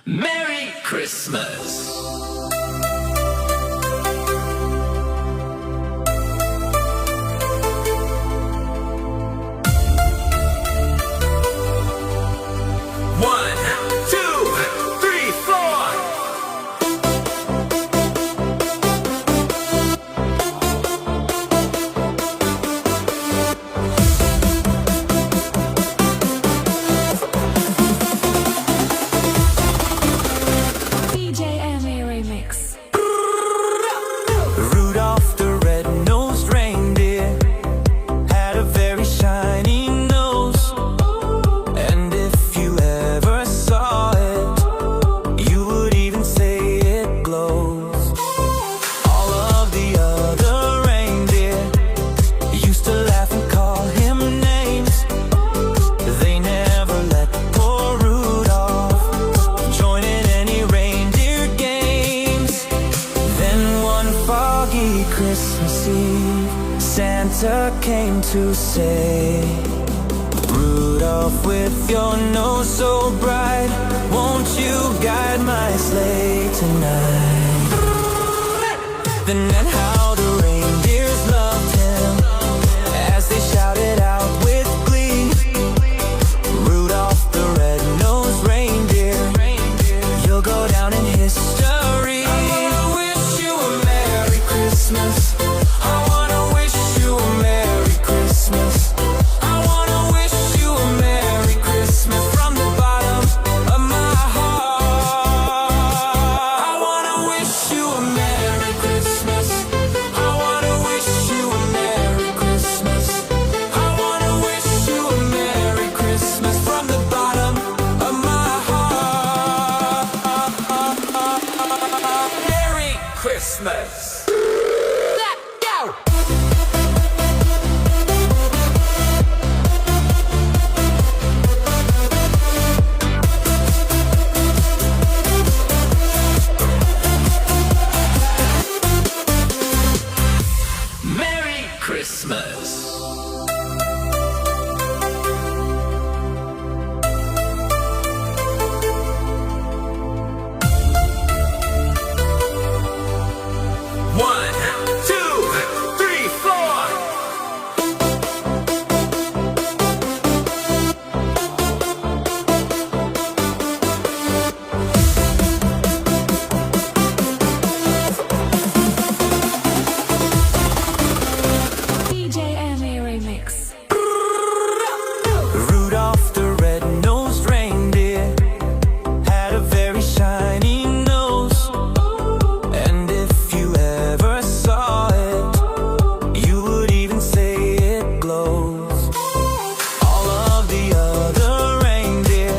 Merry Christmas! Rudolph the red-nosed reindeer had a very shiny nose, and if you ever saw it, you would even say it glows. All of the other reindeer used to laugh and call him names. They never let poor Rudolph join in any reindeer games. Then one foggy Christmas Eve, Santa came to say, Rudolph, with your nose so bright, won't you guide my sleigh tonight? Then and how the reindeers loved him as they shouted out with glee, Rudolph the red-nosed reindeer, you'll go down in history. Christmas. I wanna wish you a Merry Christmas. I wanna wish you a Merry Christmas from the bottom of my heart. I wanna wish you a Merry Christmas. I wanna wish you a Merry Christmas. I wanna wish you a Merry Christmas from the bottom of my heart. Merry Christmas. Christmas. Rudolph the red-nosed reindeer had a very shiny nose, and if you ever saw it, you would even say it glows. All of the other reindeer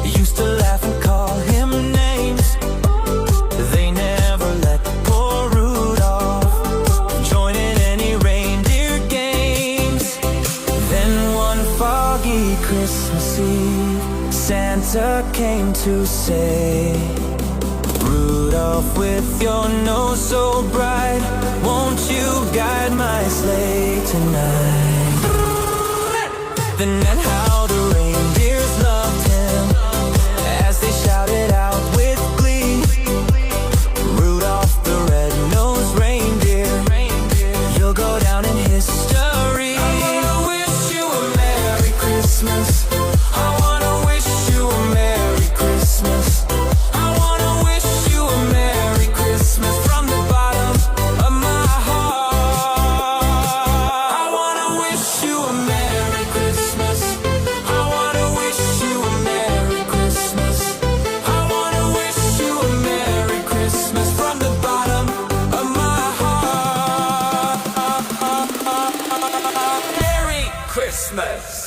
used to laugh and call him names. They never let poor Rudolph join in any reindeer games. Then one foggy Christmas Eve, Santa came to say, Rudolph, with your nose so bright, won't you guide my sleigh tonight? Then and how the reindeers loved him as they shouted out with glee, Rudolph the red-nosed reindeer, you'll go down in history. I wanna wish you a Merry Christmas. I wanna wish you a Merry Christmas. I wanna wish you a Merry Christmas from the bottom of my heart. I wanna wish you a Merry Christmas. I wanna wish you a Merry Christmas. I wanna wish you a Merry Christmas from the bottom of my heart. Merry Christmas.